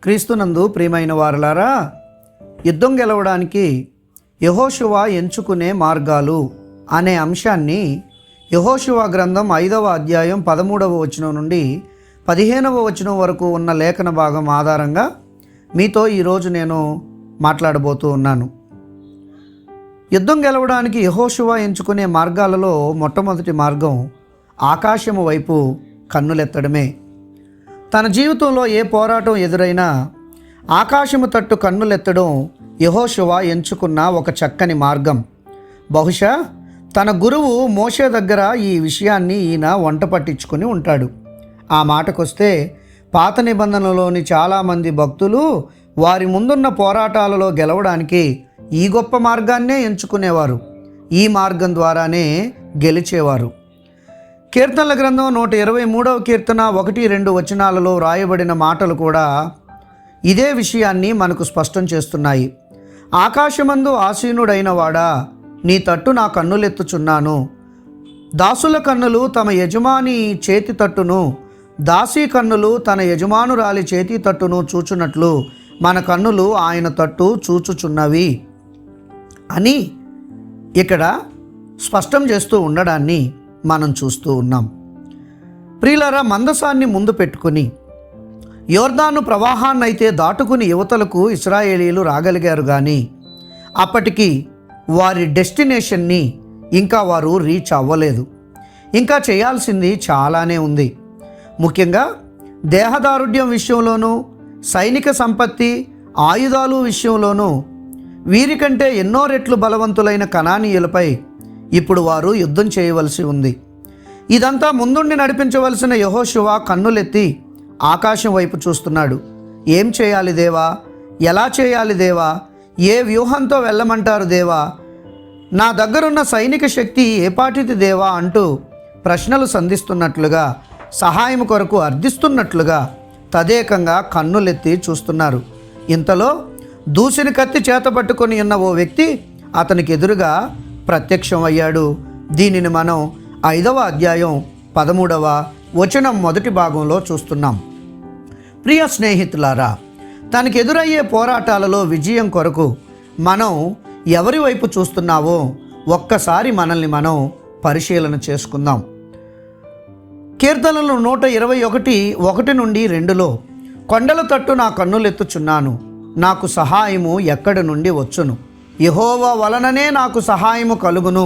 క్రీస్తునందు ప్రియమైన వారలారా, యుద్ధం గెలవడానికి యెహోషువ ఎంచుకునే మార్గాలు అనే అంశాన్ని యెహోషువ గ్రంథం 5వ అధ్యాయం 13వ వచనం నుండి 15వ వచనం వరకు ఉన్న లేఖన భాగం ఆధారంగా మీతో ఈరోజు నేను మాట్లాడబోతూ ఉన్నాను. యుద్ధం గెలవడానికి యెహోషువ ఎంచుకునే మార్గాలలో మొట్టమొదటి మార్గం ఆకాశము వైపు కన్నులెత్తడమే. తన జీవితంలో ఏ పోరాటం ఎదురైనా ఆకాశము తట్టు కన్నులెత్తడం యెహోషువ ఎంచుకున్న ఒక చక్కని మార్గం. బహుశా తన గురువు మోషే దగ్గర ఈ విషయాన్ని ఈయన వంట పట్టించుకొని ఉంటాడు. ఆ మాటకొస్తే పాత నిబంధనలోని చాలామంది భక్తులు వారి ముందున్న పోరాటాలలో గెలవడానికి ఈ గొప్ప మార్గాన్నే ఎంచుకునేవారు. ఈ మార్గం ద్వారానే గెలిచేవారు. కీర్తనల గ్రంథం 123వ కీర్తన 1-2 వచనాలలో రాయబడిన మాటలు కూడా ఇదే విషయాన్ని మనకు స్పష్టం చేస్తున్నాయి. ఆకాశమందు ఆసీనుడైన వాడా, నీ తట్టు నా కన్నులెత్తుచున్నాను. దాసుల కన్నులు తమ యజమాని చేతి తట్టును, దాసీ కన్నులు తన యజమానురాలి చేతి తట్టును చూచున్నట్లు మన కన్నులు ఆయన తట్టు చూచుచున్నవి అని ఇక్కడ స్పష్టం చేస్తూ ఉండడాన్ని మనం చూస్తూ ఉన్నాం. ప్రియులారా, మందసాన్ని ముందు పెట్టుకుని యోర్దాను ప్రవాహాన్నైతే దాటుకుని యువతలకు ఇశ్రాయేలీలు రాగలిగారు, కానీ అప్పటికి వారి డెస్టినేషన్ని ఇంకా వారు రీచ్ అవ్వలేదు. ఇంకా చేయాల్సింది చాలానే ఉంది. ముఖ్యంగా దేహదారుఢ్యం విషయంలోనూ, సైనిక సంపత్తి, ఆయుధాలు విషయంలోనూ వీరికంటే ఎన్నో రెట్లు బలవంతులైన కనానీయులపై ఇప్పుడు వారు యుద్ధం చేయవలసి ఉంది. ఇదంతా ముందుండి నడిపించవలసిన యెహోషువ కన్నులెత్తి ఆకాశం వైపు చూస్తున్నాడు. ఏం చేయాలి దేవా? ఎలా చేయాలి దేవా? ఏ వ్యూహంతో వెళ్ళమంటారు దేవా? నా దగ్గరున్న సైనిక శక్తి ఏపాటిది దేవా అంటూ ప్రశ్నలు సంధిస్తున్నట్లుగా, సహాయం కొరకు అర్థిస్తున్నట్లుగా తదేకంగా కన్నులెత్తి చూస్తున్నారు. ఇంతలో దూసిన కత్తి చేతపట్టుకొని ఉన్న ఓ వ్యక్తి అతనికి ఎదురుగా ప్రత్యక్షం అయ్యాడు. దీనిని మనం 5వ అధ్యాయం 13వ వచనం మొదటి భాగంలో చూస్తున్నాం. ప్రియ స్నేహితులారా, తనకు ఎదురయ్యే పోరాటాలలో విజయం కొరకు మనం ఎవరి వైపు చూస్తున్నావో ఒక్కసారి మనల్ని మనం పరిశీలన చేసుకుందాం. కీర్తనలు 121:1-2లో కొండల తట్టు నా కన్నులెత్తుచున్నాను, నాకు సహాయము ఎక్కడి నుండి వచ్చును? యెహోవా వలననే నాకు సహాయము కలుగును,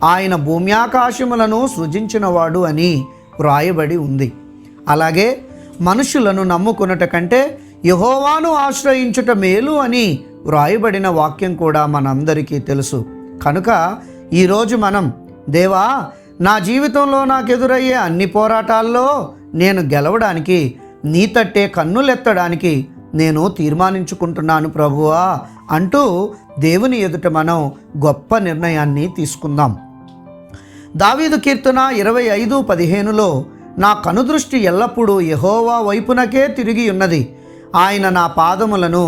ఆయన భూమ్యాకాశములను సృజించినవాడు అని వ్రాయబడి ఉంది. అలాగే మనుషులను నమ్ముకున్నట కంటే యెహోవాను ఆశ్రయించుట మేలు అని వ్రాయబడిన వాక్యం కూడా మనందరికీ తెలుసు. కనుక ఈరోజు మనం, దేవా, నా జీవితంలో నాకు ఎదురయ్యే అన్ని పోరాటాల్లో నేను గెలవడానికి, నీ తట్టే కన్నులెత్తడానికి నేను తీర్మానించుకుంటున్నాను ప్రభువా అంటూ దేవుని ఎదుట మనం గొప్ప నిర్ణయాన్ని తీసుకుందాం. దావీదు కీర్తన 25:15లో నా కనుదృష్టి ఎల్లప్పుడూ యెహోవా వైపునకే తిరిగి ఉన్నది, ఆయన నా పాదములను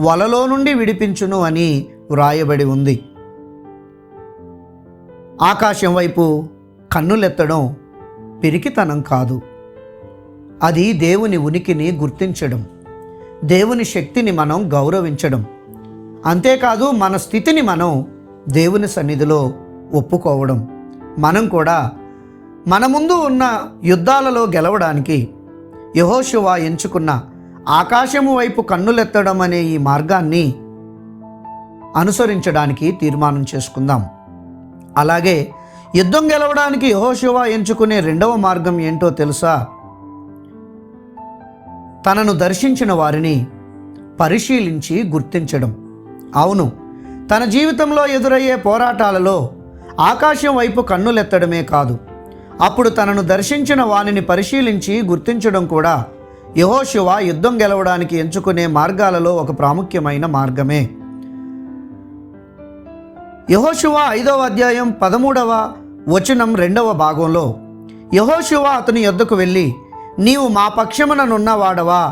వలలో నుండి విడిపించును అని వ్రాయబడి ఉంది. ఆకాశం వైపు కన్నులెత్తడం పిరికితనం కాదు. అది దేవుని ఉనికిని గుర్తించడం, దేవుని శక్తిని మనం గౌరవించడం. అంతేకాదు, మన స్థితిని మనం దేవుని సన్నిధిలో ఒప్పుకోవడం. మనం కూడా మన ముందు ఉన్న యుద్ధాలలో గెలవడానికి యెహోషువ ఎంచుకున్న ఆకాశము వైపు కన్నులెత్తడం అనే ఈ మార్గాన్ని అనుసరించడానికి తీర్మానం చేసుకుందాం. అలాగే యుద్ధం గెలవడానికి యెహోషువ ఎంచుకునే రెండవ మార్గం ఏంటో తెలుసా? తనను దర్శించిన వారిని పరిశీలించి గుర్తించడం. అవును, తన జీవితంలో ఎదురయ్యే పోరాటాలలో ఆకాశం వైపు కన్నులెత్తడమే కాదు, అప్పుడు తనను దర్శించిన వారిని పరిశీలించి గుర్తించడం కూడా యెహోషువ యుద్ధం గెలవడానికి ఎంచుకునే మార్గాలలో ఒక ప్రాముఖ్యమైన మార్గమే. యెహోషువ 5వ అధ్యాయం 13వ వచనం 2వ భాగంలో యెహోషువ అతని యొద్దకు వెళ్ళి, నీవు మా పక్షముననున్నవాడవా,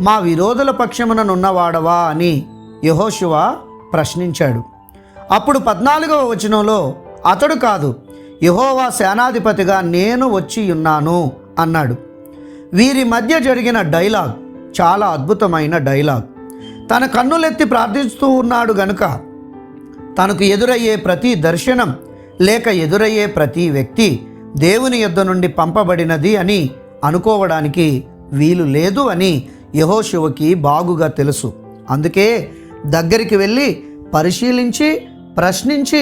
మా విరోధుల పక్షముననున్నవాడవా అని యెహోషువ ప్రశ్నించాడు. అప్పుడు 14వ వచనంలో అతడు కాదు, యెహోవా సేనాధిపతిగా నేను వచ్చి ఉన్నాను అన్నాడు. వీరి మధ్య జరిగిన డైలాగ్ చాలా అద్భుతమైన డైలాగ్. తన కన్నులెత్తి ప్రార్థిస్తూ ఉన్నాడు గనుక తనకు ఎదురయ్యే ప్రతి దర్శనం లేక ఎదురయ్యే ప్రతి వ్యక్తి దేవుని యొద్ద నుండి పంపబడినది అని అనుకోవడానికి వీలు లేదు అని యెహోషువకి బాగుగా తెలుసు. అందుకే దగ్గరికి వెళ్ళి పరిశీలించి ప్రశ్నించి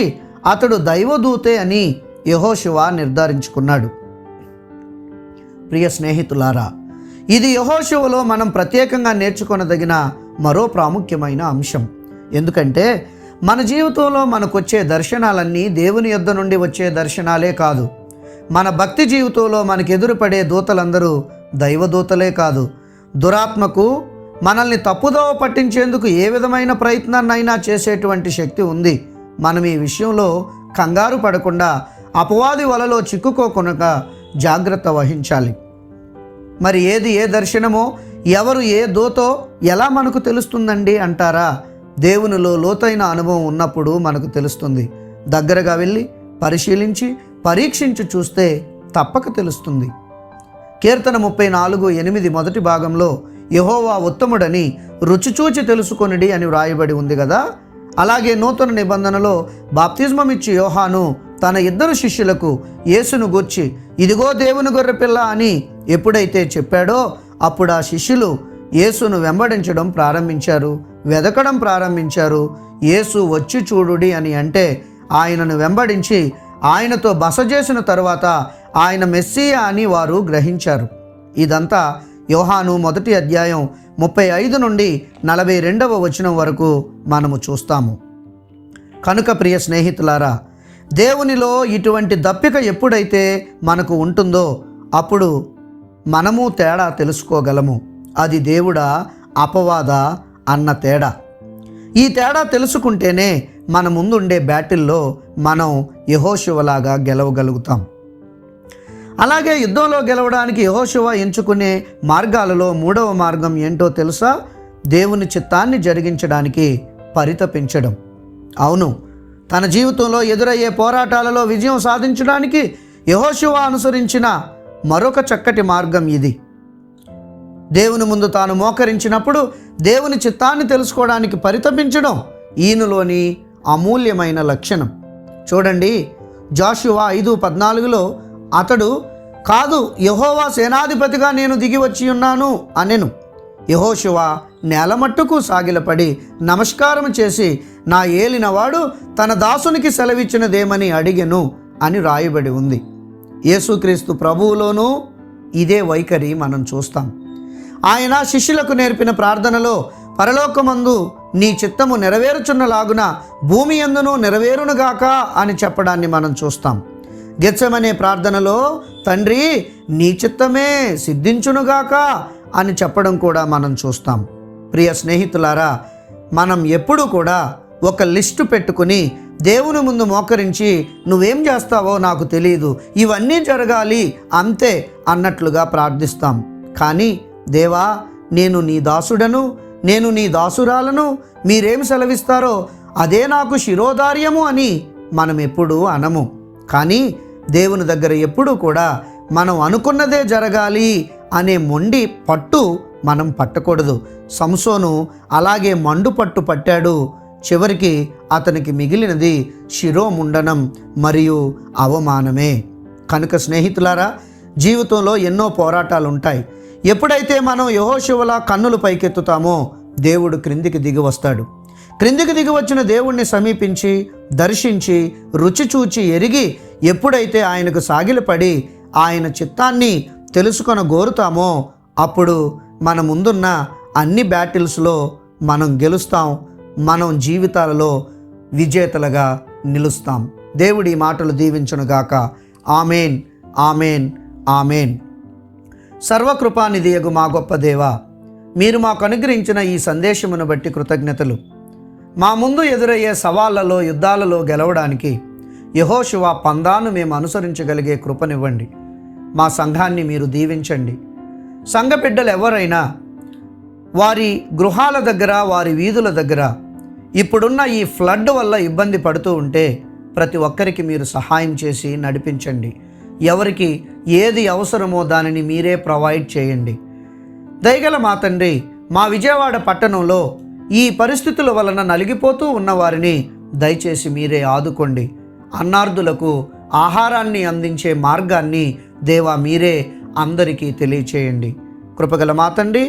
అతడు దైవదూతే అని యెహోషువ నిర్ధారించుకున్నాడు. ప్రియ స్నేహితులారా, ఇది యెహోషువలో మనం ప్రత్యేకంగా నేర్చుకొనదగిన మరో ప్రాముఖ్యమైన అంశం. ఎందుకంటే మన జీవితంలో మనకొచ్చే దర్శనాలన్నీ దేవుని యొద్ద నుండి వచ్చే దర్శనాలే కాదు. మన భక్తి జీవితంలో మనకు ఎదురుపడే దూతలందరూ దైవదూతలే కాదు. దురాత్మకు మనల్ని తప్పుదోవ పట్టించేందుకు ఏ విధమైన ప్రయత్నాన్నైనా చేసేటువంటి శక్తి ఉంది. మనం ఈ విషయంలో కంగారు పడకుండా అపవాది వలలో చిక్కుకోకుండా జాగ్రత్త వహించాలి. మరి ఏది ఏ దర్శనమో ఎవరు ఏ దూతో ఎలా మనకు తెలుస్తుందండి అంటారా? దేవునిలో లోతైన అనుభవం ఉన్నప్పుడు మనకు తెలుస్తుంది. దగ్గరగా వెళ్ళి పరిశీలించి పరీక్షించి చూస్తే తప్పక తెలుస్తుంది. కీర్తన 34:8 మొదటి భాగంలో యెహోవా ఉత్తముడని రుచిచూచి తెలుసుకొనిడి అని వ్రాయబడి ఉంది కదా. అలాగే నూతన నిబంధనలో బాప్తిజమమిచ్చి యోహాను తన 2 శిష్యులకు యేసును గూర్చి ఇదిగో దేవుని గొర్రెపిల్ల అని ఎప్పుడైతే చెప్పాడో అప్పుడు ఆ శిష్యులు యేసును వెంబడించడం ప్రారంభించారు, వెదకడం ప్రారంభించారు. యేసు వచ్చి చూడుడి అని అంటే ఆయనను వెంబడించి ఆయనతో బస చేసిన తరువాత ఆయన మెస్సియా అని వారు గ్రహించారు. ఇదంతా యోహాను 1వ అధ్యాయం 35 నుండి 42వ వచనం వరకు మనము చూస్తాము. కనుక ప్రియ స్నేహితులారా, దేవునిలో ఇటువంటి దప్పిక ఎప్పుడైతే మనకు ఉంటుందో అప్పుడు మనము తేడా తెలుసుకోగలము. అది దేవుడా అపవాదా అన్న తేడా. ఈ తేడా తెలుసుకుంటేనే మన ముందుండే బ్యాటిల్లో మనం యెహోషువలాగా గెలవగలుగుతాం. అలాగే యుద్ధంలో గెలవడానికి యెహోషువ ఎంచుకునే మార్గాలలో 3వ మార్గం ఏంటో తెలుసా? దేవుని చిత్తాన్ని జరిగించడానికి పరితపించడం. అవును, తన జీవితంలో ఎదురయ్యే పోరాటాలలో విజయం సాధించడానికి యెహోషువ అనుసరించిన మరొక చక్కటి మార్గం ఇది. దేవుని ముందు తాను మోకరించినప్పుడు దేవుని చిత్తాన్ని తెలుసుకోవడానికి పరితపించడం ఈయనలోని అమూల్యమైన లక్షణం. చూడండి, జాషువా 5:14లో అతడు కాదు, యెహోవా సేనాధిపతిగా నేను దిగి వచ్చి ఉన్నాను అనెను. యెహోషువ నేలమట్టుకు సాగిలపడి నమస్కారం చేసి నా ఏలినవాడు తన దాసునికి సెలవిచ్చినదేమని అడిగెను అని రాయబడి ఉంది. యేసుక్రీస్తు ప్రభువులోనూ ఇదే వైఖరి మనం చూస్తాం. ఆయన శిష్యులకు నేర్పిన ప్రార్థనలో పరలోకమందు నీ చిత్తము నెరవేరుచున్నలాగున భూమి యందును నెరవేరునుగాక అని చెప్పడాన్ని మనం చూస్తాం. గెత్సెమనే ప్రార్థనలో తండ్రి నీ చిత్తమే సిద్ధించునుగాక అని చెప్పడం కూడా మనం చూస్తాం. ప్రియ స్నేహితులారా, మనం ఎప్పుడూ కూడా ఒక లిస్టు పెట్టుకుని దేవుని ముందు మోకరించి నువ్వేం చేస్తావో నాకు తెలియదు, ఇవన్నీ జరగాలి అంతే అన్నట్లుగా ప్రార్థిస్తాం. కానీ దేవా, నేను నీ దాసుడను, నేను నీ దాసురాలను, మీరేం సెలవిస్తారో అదే నాకు శిరోధార్యము అని మనం ఎప్పుడూ అనము. కానీ దేవుని దగ్గర ఎప్పుడూ కూడా మనం అనుకున్నదే జరగాలి అనే మొండి పట్టు మనం పట్టకూడదు. సంసోను అలాగే మండు పట్టు పట్టాడు. చివరికి అతనికి మిగిలినది శిరోముండనం మరియు అవమానమే. కనుక స్నేహితులారా, జీవితంలో ఎన్నో పోరాటాలు ఉంటాయి. ఎప్పుడైతే మనం యెహోషువలా కన్నులు పైకెత్తుతామో దేవుడు క్రిందికి దిగి వస్తాడు. క్రిందికి దిగి వచ్చిన దేవుణ్ణి సమీపించి దర్శించి రుచి చూచి ఎరిగి ఎప్పుడైతే ఆయనకు సాగిలపడి ఆయన చిత్తాన్ని తెలుసుకొన గోరుతామో అప్పుడు మన ముందున్న అన్ని బ్యాటిల్స్లో మనం గెలుస్తాం. మనం జీవితాలలో విజేతలుగా నిలుస్తాం. దేవుడి మాటలు దీవించునుగాక. Amen, amen, amen. సర్వకృపానిధియగు మా గొప్ప దేవా, మీరు మాకు అనుగ్రహించిన ఈ సందేశమును బట్టి కృతజ్ఞతలు. మా ముందు ఎదురయ్యే సవాళ్లలో యుద్ధాలలో గెలవడానికి యెహోషువ పందాను మేము అనుసరించగలిగే కృపనివ్వండి. మా సంఘాన్ని మీరు దీవించండి. సంఘ బిడ్డలు ఎవరైనా వారి గృహాల దగ్గర, వారి వీధుల దగ్గర ఇప్పుడున్న ఈ ఫ్లడ్ వల్ల ఇబ్బంది పడుతూ ఉంటే ప్రతి ఒక్కరికి మీరు సహాయం చేసి నడిపించండి. ఎవరికి ఏది అవసరమో దానిని మీరే ప్రొవైడ్ చేయండి. దయగల మా తండ్రి, మా విజయవాడ పట్టణంలో ఈ పరిస్థితుల వలన నలిగిపోతూ ఉన్నవారిని దయచేసి మీరే ఆదుకోండి. అన్నార్థులకు ఆహారాన్ని అందించే మార్గాన్ని దేవా మీరే అందరికీ తెలియచేయండి. కృపగల మా తండ్రి,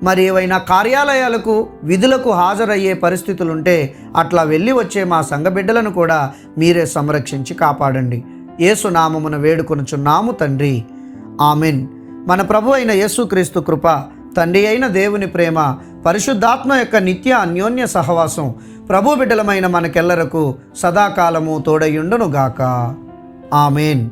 మరి ఏవైనా కార్యాలయాలకు విధులకు హాజరయ్యే పరిస్థితులుంటే అట్లా వెళ్ళి వచ్చే మా సంఘ బిడ్డలను కూడా మీరే సంరక్షించి కాపాడండి. యేసు నామమున వేడుకొనుచున్నాము తండ్రి, ఆమెన్. మన ప్రభు అయిన యేసుక్రీస్తు కృప, తండ్రి అయిన దేవుని ప్రేమ, పరిశుద్ధాత్మ యొక్క నిత్య అన్యోన్య సహవాసం ప్రభు బిడ్డలమైన మనకెల్లరకు సదాకాలము తోడయుండునుగాక. ఆమెన్.